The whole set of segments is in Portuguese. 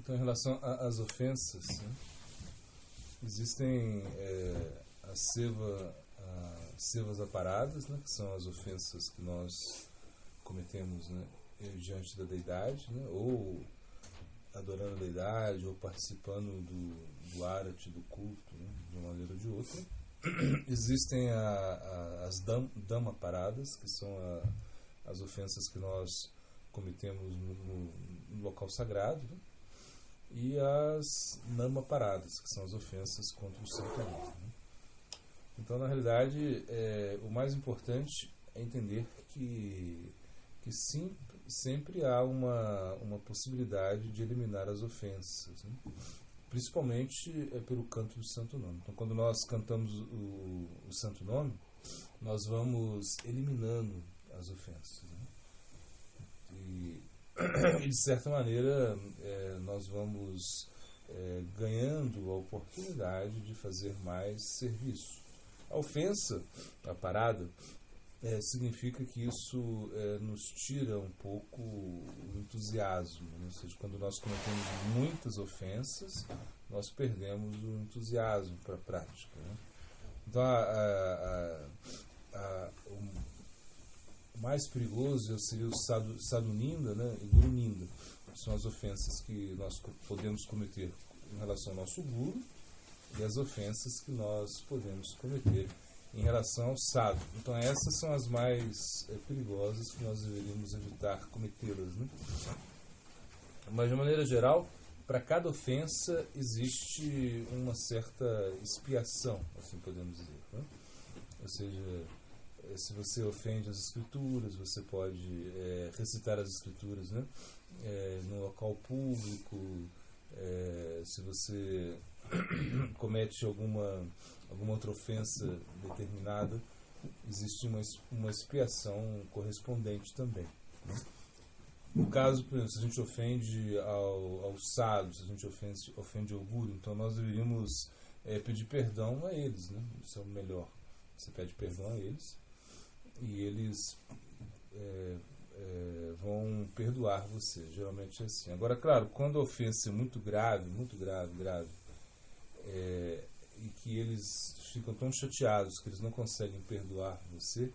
Então, em relação às ofensas, né, existem as sevas aparadas, né, que são as ofensas que nós cometemos, né, diante da deidade, né, ou adorando a deidade, ou participando do árate, do culto, né, de uma maneira ou de outra. Existem as dhamma paradas, que são as ofensas que nós cometemos no local sagrado, né? E as nama paradas, que são as ofensas contra o santo nome, né? Então, na realidade, o mais importante é entender que sim, sempre há uma possibilidade de eliminar as ofensas, né? Principalmente pelo canto do santo nome. Então, quando nós cantamos o santo nome, nós vamos eliminando as ofensas, né? E de certa maneira nós vamos ganhando a oportunidade de fazer mais serviço. A ofensa, a parada, significa que isso nos tira um pouco o entusiasmo, né? Ou seja, quando nós cometemos muitas ofensas, nós perdemos o entusiasmo para a prática, né? Então, o mais perigoso seria o sadhuninda, né, e guruninda. São as ofensas que nós podemos cometer em relação ao nosso guru e as ofensas que nós podemos cometer em relação ao sadhu. Então, essas são as mais perigosas que nós deveríamos evitar cometê-las, né? Mas, de maneira geral, para cada ofensa existe uma certa expiação, assim podemos dizer, né? Ou seja, se você ofende as escrituras, você pode recitar as escrituras, né, no local público. Se você comete alguma outra ofensa determinada, existe uma expiação correspondente também, né? No caso, por exemplo, se a gente ofende ao sadhu, se a gente ofende ao guru, então nós deveríamos pedir perdão a eles, né? Isso é o melhor. Você pede perdão a eles e eles vão perdoar você. Geralmente é assim. Agora, claro, quando a ofensa é muito grave, e que eles ficam tão chateados que eles não conseguem perdoar você,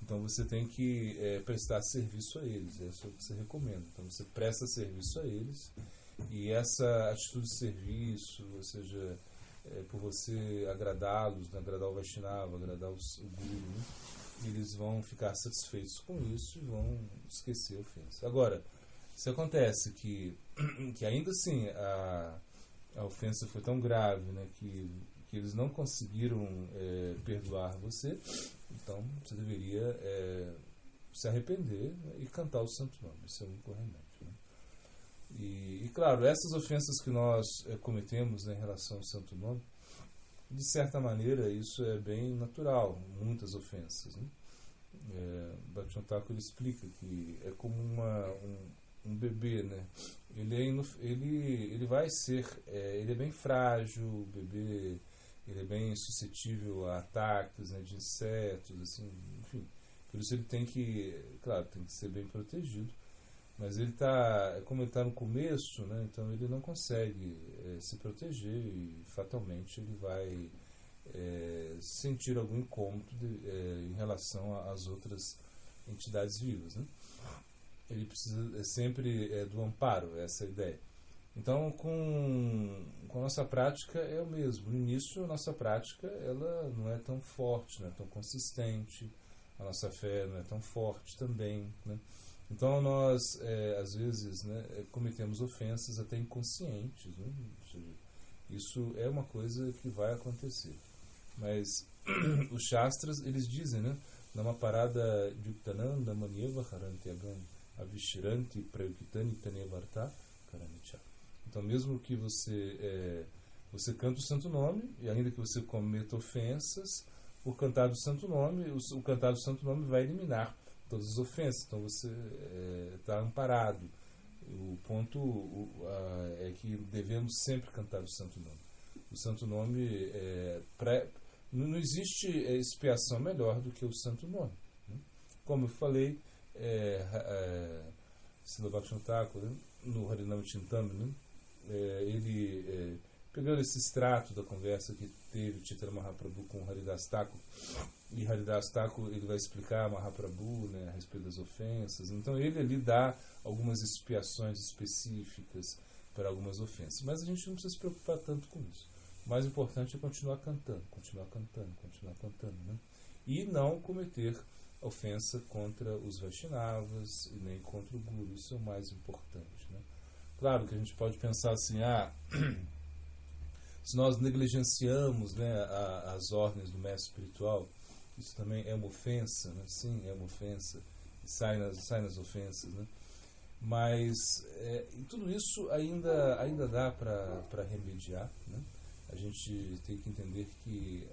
então você tem que prestar serviço a eles. É isso que você recomenda. Então você presta serviço a eles, e essa atitude de serviço, ou seja, por você agradá-los, né, agradar o Vaishnava, agradar o Guru, né, eles vão ficar satisfeitos com isso e vão esquecer a ofensa. Agora, se acontece que ainda assim a ofensa foi tão grave, né, que eles não conseguiram perdoar você, então você deveria se arrepender, né, e cantar o santo nome. Isso é o único remédio, né? E claro, essas ofensas que nós cometemos, né, em relação ao santo nome, de certa maneira isso é bem natural, muitas ofensas, né? Bhaktivinoda Thakur explica que é como um bebê, né? Ele vai ser, ele é bem frágil, o bebê, ele é bem suscetível a ataques, né, de insetos, assim, enfim. Por isso ele tem que ser bem protegido. Mas como ele está no começo, né, então ele não consegue se proteger e fatalmente ele vai sentir algum incômodo em relação às outras entidades vivas, né? Ele precisa sempre do amparo, essa é a ideia. Então, com a nossa prática é o mesmo. No início, a nossa prática ela não é tão forte, não é tão consistente, a nossa fé não é tão forte também, né? Então nós, às vezes, né, cometemos ofensas até inconscientes, né? Ou seja, isso é uma coisa que vai acontecer. Mas os Shastras, eles dizem, né, numa parada Yuktananda Manieva Harantyagam Avishiranti Prayukitani Tanevarta Karanicha. Então, mesmo que você canta o santo nome, e ainda que você cometa ofensas, por cantar o santo nome, o cantar do santo nome vai eliminar todas as ofensas. Então você está amparado. O ponto é que devemos sempre cantar o santo nome. O santo nome não existe expiação melhor do que o santo nome, né? Como eu falei, Srila Bhaktivinoda Thakur, né, no Harinam Chintamani, né, pegando esse extrato da conversa que teve Chaitanya Mahaprabhu com Haridas Thakur, e Haridas Thakur ele vai explicar a Mahaprabhu, né, a respeito das ofensas. Então ele ali dá algumas expiações específicas para algumas ofensas, mas a gente não precisa se preocupar tanto com isso. O mais importante é continuar cantando, né? E não cometer ofensa contra os Vaishnavas e nem contra o Guru. Isso é o mais importante, né? Claro que a gente pode pensar assim, se nós negligenciamos, né, as ordens do mestre espiritual, isso também é uma ofensa, né? Sim, é uma ofensa, sai nas ofensas, né? Mas tudo isso ainda dá para remediar, né? A gente tem que entender que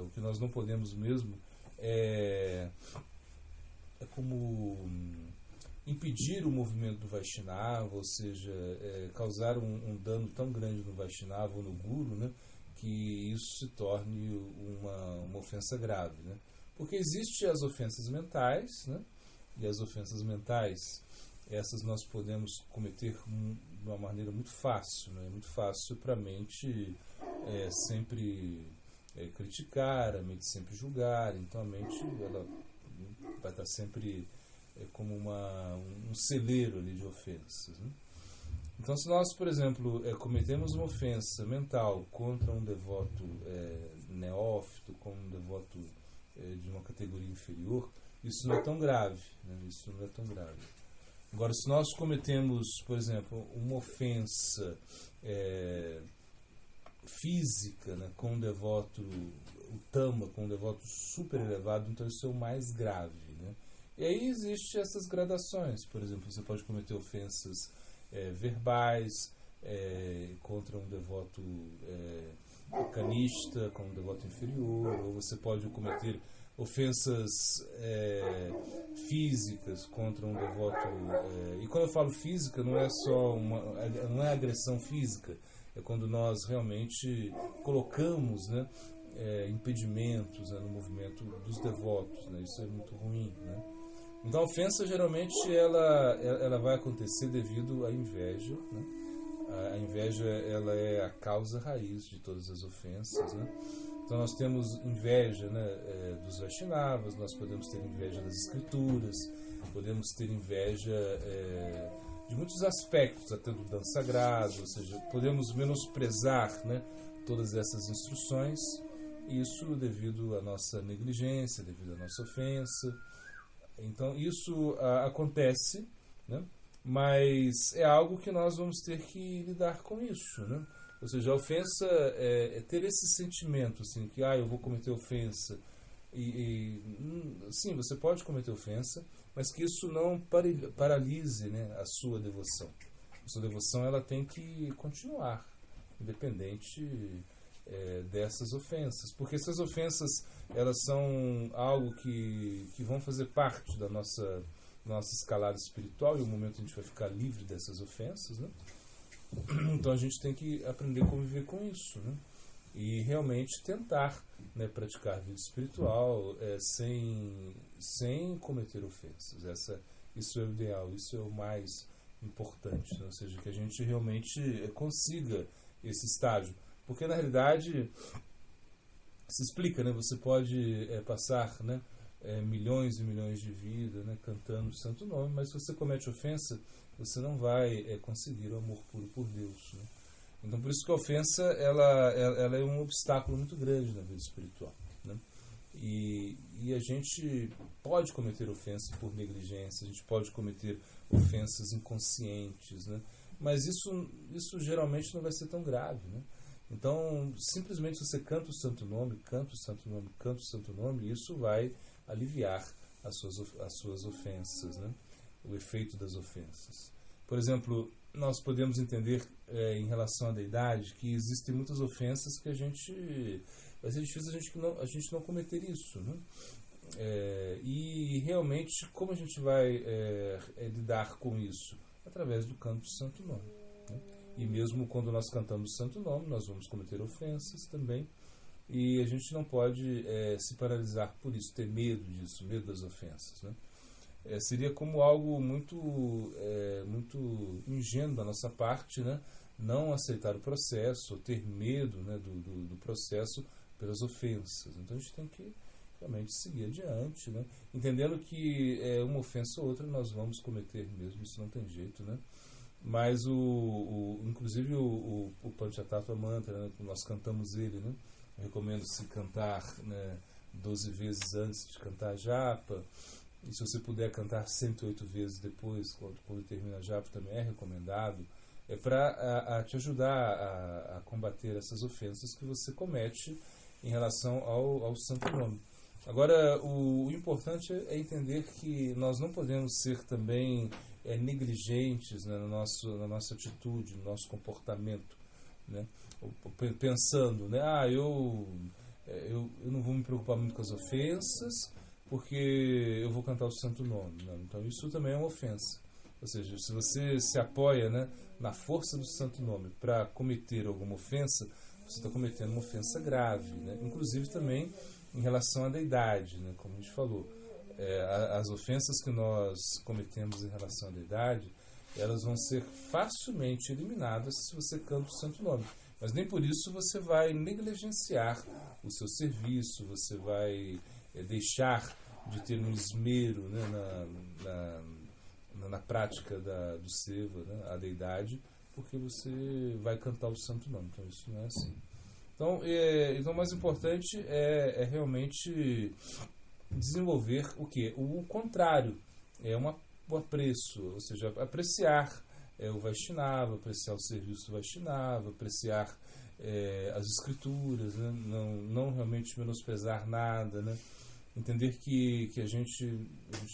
o que nós não podemos mesmo é como impedir o movimento do Vaishnava, ou seja, causar um dano tão grande no Vaishnava ou no Guru, né, que isso se torne uma ofensa grave, né? Porque existem as ofensas mentais, né, e as ofensas mentais, essas nós podemos cometer de uma maneira muito fácil, né? Muito fácil para a mente sempre criticar, a mente sempre julgar, então a mente ela vai estar sempre como um celeiro ali de ofensas, né? Então, se nós, por exemplo, cometemos uma ofensa mental contra um devoto neófito, como um devoto de uma categoria inferior, isso não é tão grave, né? Isso não é tão grave. Agora, se nós cometemos, por exemplo, uma ofensa física, né, com um devoto Uttama, com um devoto super elevado, então isso é o mais grave, né? E aí existem essas gradações. Por exemplo, você pode cometer ofensas verbais contra um devoto canista, com um devoto inferior, ou você pode cometer ofensas físicas contra um devoto. E quando eu falo física, não é só não é agressão física, é quando nós realmente colocamos, né, impedimentos, né, no movimento dos devotos, né? Isso é muito ruim, né? Então a ofensa geralmente ela vai acontecer devido à inveja, né? A inveja ela é a causa raiz de todas as ofensas, né? Então nós temos inveja, né, dos Vaishnavas, nós podemos ter inveja das escrituras, podemos ter inveja de muitos aspectos, até do dano sagrado, ou seja, podemos menosprezar, né, todas essas instruções, isso devido à nossa negligência, devido à nossa ofensa. Então isso acontece, né, mas é algo que nós vamos ter que lidar com isso, né? Ou seja, a ofensa é ter esse sentimento, assim, que eu vou cometer ofensa. Sim, você pode cometer ofensa, mas que isso não paralise, né, a sua devoção. A sua devoção ela tem que continuar, independente dessas ofensas. Porque essas ofensas elas são algo que vão fazer parte da nossa escalada espiritual, e o momento a gente vai ficar livre dessas ofensas, né? Então a gente tem que aprender a conviver com isso, né? E realmente tentar, né, praticar a vida espiritual sem cometer ofensas. Isso é o ideal, isso é o mais importante, né? Ou seja, que a gente realmente consiga esse estágio. Porque na realidade se explica, né? Você pode passar, né, milhões e milhões de vidas, né, cantando o santo nome, mas se você comete ofensa, você não vai conseguir o amor puro por Deus, né? Então por isso que a ofensa ela é um obstáculo muito grande na vida espiritual, né? E a gente pode cometer ofensas por negligência, a gente pode cometer ofensas inconscientes, né? Mas isso geralmente não vai ser tão grave, né? Então simplesmente você canta o santo nome, e isso vai aliviar as suas ofensas, né? O efeito das ofensas. Por exemplo, nós podemos entender em relação à deidade que existem muitas ofensas que vai ser difícil a gente não cometer isso, né? E realmente como a gente vai lidar com isso? Através do canto do santo nome, né? E mesmo quando nós cantamos o santo nome, nós vamos cometer ofensas também, e a gente não pode se paralisar por isso, ter medo disso, medo das ofensas, né? seria como algo muito ingênuo da nossa parte, né? Não aceitar o processo, ou ter medo, né, do processo pelas ofensas. Então a gente tem que realmente seguir adiante, né? Entendendo que uma ofensa ou outra nós vamos cometer mesmo, isso não tem jeito, né? Mas inclusive o Panchatattva Mantra, né, nós cantamos ele, né? Eu recomendo se cantar, né, 12 vezes antes de cantar a japa, e se você puder cantar 108 vezes depois, quando termina a japa, também é recomendado. É para te ajudar a combater essas ofensas que você comete em relação ao santo nome. Agora, o importante é entender que nós não podemos ser também negligentes, né, na nossa atitude, no nosso comportamento, né? Pensando, né, eu não vou me preocupar muito com as ofensas, porque eu vou cantar o santo nome. Não. Então isso também é uma ofensa. Ou seja, se você se apoia, né, na força do santo nome para cometer alguma ofensa, você está cometendo uma ofensa grave, né? Inclusive também em relação à deidade, né, como a gente falou. As ofensas que nós cometemos em relação à deidade, elas vão ser facilmente eliminadas se você canta o santo nome. Mas nem por isso você vai negligenciar o seu serviço, você vai deixar de ter um esmero, né, na prática do seva, né, a deidade, porque você vai cantar o santo nome. Então isso não é assim. Então o mais importante é realmente desenvolver o quê? O contrário, o apreço, ou seja, apreciar o Vaishnava, apreciar o serviço do Vaishnava, apreciar as escrituras, né? Não realmente menosprezar nada, né? Entender que a gente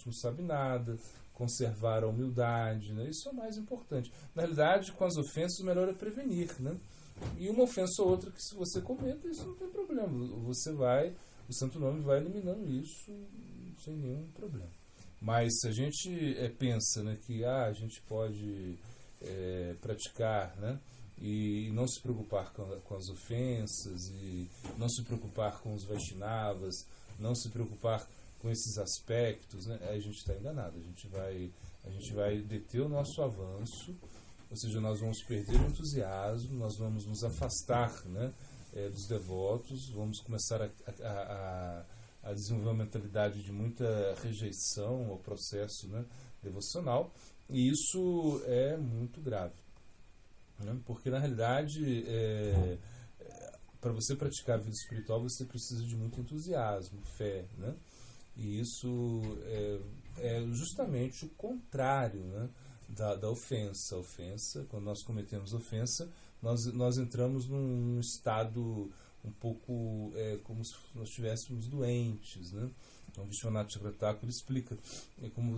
não sabe nada, conservar a humildade, né? Isso é o mais importante. Na realidade, com as ofensas, o melhor é prevenir, né? E uma ofensa ou outra que se você cometa, isso não tem problema. O santo nome vai eliminando isso sem nenhum problema. Mas se a gente pensa, né, que a gente pode praticar, né, e não se preocupar com as ofensas, e não se preocupar com os Vaishnavas, não se preocupar com esses aspectos, né, aí a gente está enganado. A gente vai deter o nosso avanço, ou seja, nós vamos perder o entusiasmo, nós vamos nos afastar, né, dos devotos, vamos começar a desenvolver uma mentalidade de muita rejeição ao processo, né, devocional, e isso é muito grave, né, porque na realidade para você praticar a vida espiritual você precisa de muito entusiasmo, fé, né, e isso é justamente o contrário, né, da ofensa. A ofensa, quando nós cometemos ofensa, nós entramos num estado um pouco como se nós estivéssemos doentes, né? Então, Vishwanath Chakravarti explica, é como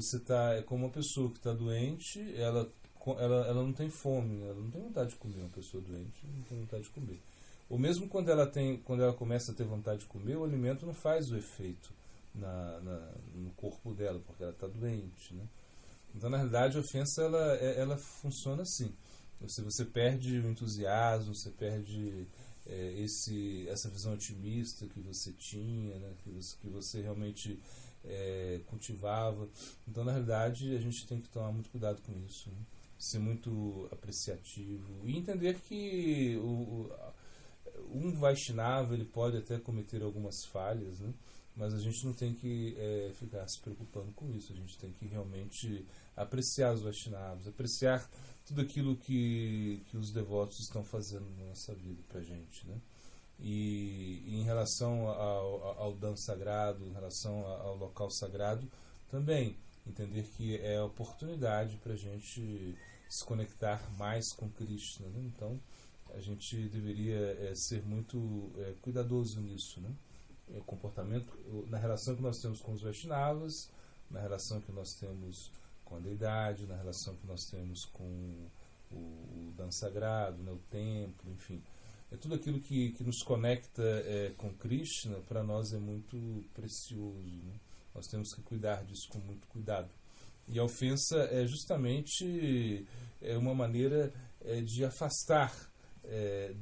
uma pessoa que está doente, ela não tem fome, ela não tem vontade de comer. Uma pessoa doente não tem vontade de comer. Ou mesmo quando ela começa a ter vontade de comer, o alimento não faz o efeito no corpo dela, porque ela está doente, né? Então, na realidade, a ofensa ela funciona assim. Você perde o entusiasmo, você perde essa visão otimista que você tinha, né, que você realmente cultivava. Então, na realidade, a gente tem que tomar muito cuidado com isso, né? Ser muito apreciativo e entender que um Vaishnava ele pode até cometer algumas falhas, né? Mas a gente não tem que ficar se preocupando com isso. A gente tem que realmente apreciar os Vaishnavas, apreciar tudo aquilo que os devotos estão fazendo na nossa vida para a gente, né? E em relação ao Dan sagrado, em relação ao local sagrado, também entender que é a oportunidade para a gente se conectar mais com Krishna, né? Então a gente deveria ser muito cuidadoso nisso, né? O comportamento, na relação que nós temos com os Vaishnavas, na relação que nós temos com a deidade, na relação que nós temos com o Dan sagrado, né, o templo, enfim. Tudo aquilo que nos conecta com Krishna, para nós é muito precioso, né? Nós temos que cuidar disso com muito cuidado. E a ofensa é justamente uma maneira de afastar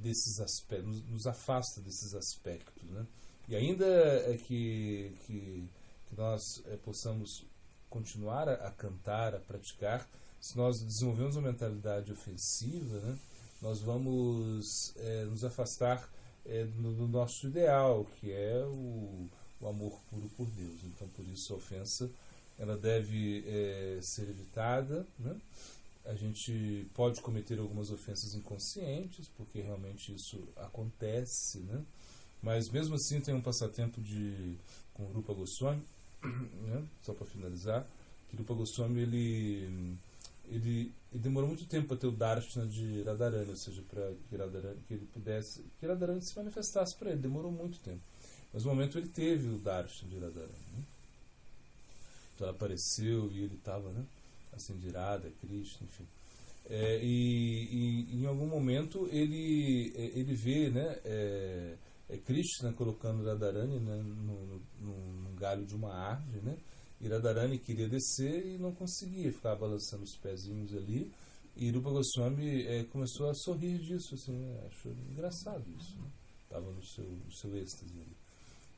desses aspectos, nos afasta desses aspectos, né? E ainda que nós possamos continuar a cantar, a praticar, se nós desenvolvemos uma mentalidade ofensiva, né, nós vamos nos afastar do nosso ideal, que é o amor puro por Deus. Então, por isso, a ofensa ela deve ser evitada, né? A gente pode cometer algumas ofensas inconscientes, porque realmente isso acontece, né? Mas mesmo assim tem um passatempo com o Rupa Goswami, né? Só para finalizar, que o Rupa Goswami ele demorou muito tempo para ter o Darshana de Radharani, ou seja, para que Radharani se manifestasse para ele, demorou muito tempo. Mas no momento ele teve o Darshana de Radharani, né? Então ela apareceu e ele estava, né, assim, de Radha, Krishna, enfim. E em algum momento ele vê, né, Krishna colocando Radharani, né, num galho de uma árvore, né, e Radharani queria descer e não conseguia, ficava balançando os pezinhos ali, e Rupa Goswami começou a sorrir disso, assim, né, achou engraçado isso, né, estava no seu êxtase ali.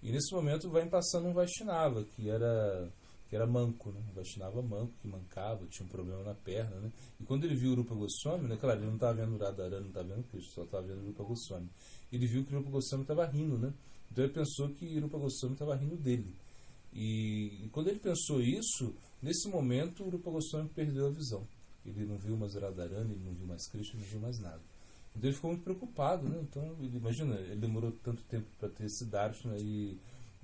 E nesse momento vai passando um Vaishnava, que era manco, né? Um Vaishnava manco, que mancava, tinha um problema na perna, né? E quando ele viu o Rupa Goswami, né? Claro, ele não estava vendo Radharani, não estava vendo Krishna, só estava vendo o Rupa Goswami. Ele viu que o Rupa Goswami estava rindo, né? Então ele pensou que o Rupa Goswami estava rindo dele. E quando ele pensou isso, nesse momento o Rupa Goswami perdeu a visão. Ele não viu mais Radharani, ele não viu mais Krishna, não viu mais nada. Então ele ficou muito preocupado, né? Então, imagina, ele demorou tanto tempo para ter esse Darshana e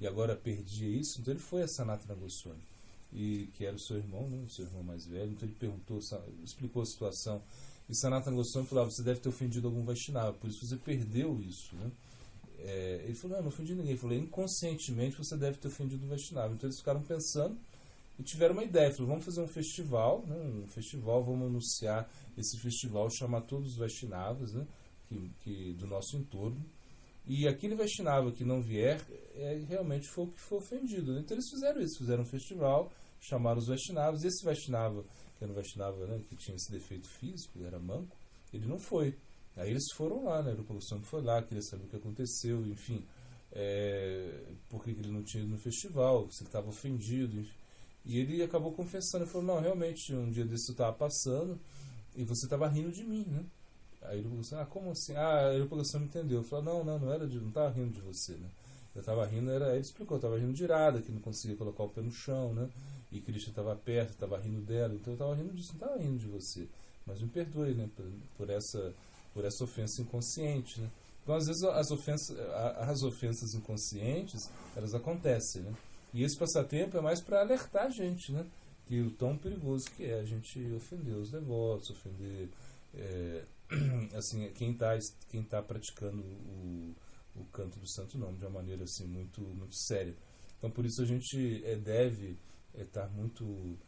agora perdia isso. Então ele foi a Sanatana Goswami, que era o seu irmão, né? O seu irmão mais velho. Então ele explicou a situação. E Sanatana Goswami falou: você deve ter ofendido algum Vaishnava, por isso você perdeu isso, né? Ele falou: não ofendi ninguém. Ele falou: inconscientemente você deve ter ofendido um Vaishnava. Então eles ficaram pensando e tiveram uma ideia. Falaram: vamos fazer um festival, né? Vamos anunciar esse festival, chamar todos os Vaishnavas, né? que do nosso entorno. E aquele Vaishnava que não vier, realmente foi o que foi ofendido, né? Então eles fizeram isso, fizeram um festival, chamaram os Vaishnavas, e esse Vaishnava, que era um Vaishnava, né, que tinha esse defeito físico, ele era manco, ele não foi. Aí eles foram lá, né? O Rupa Goswami foi lá, queria saber o que aconteceu, enfim, por que ele não tinha ido no festival, se ele estava ofendido, enfim. E ele acabou confessando, ele falou: não, realmente, um dia desse eu estava passando e você estava rindo de mim, né? Aí ele falou: como assim? Aí o Rupa Goswami entendeu. Ele falou: não estava rindo de você, né? Eu estava rindo, ele explicou, eu estava rindo de Radha, que não conseguia colocar o pé no chão, né? E Krishna estava perto, estava rindo dela, então eu estava rindo disso, não estava rindo de você. Mas me perdoe, né? Por essa ofensa inconsciente, né? Então, às vezes, as ofensas inconscientes, elas acontecem, né? E esse passatempo é mais para alertar a gente, né? Que o tão perigoso que é a gente ofender os devotos, ofender assim, quem tá praticando o canto do Santo Nome de uma maneira assim muito, muito séria. Então, por isso a gente deve estar muito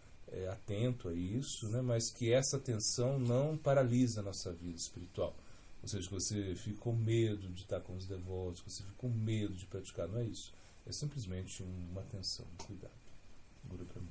atento a isso, né? Mas que essa atenção não paralisa a nossa vida espiritual. Ou seja, que você fica com medo de estar com os devotos, que você fica com medo de praticar. Não é isso. É simplesmente uma atenção, um cuidado. Guru para mim.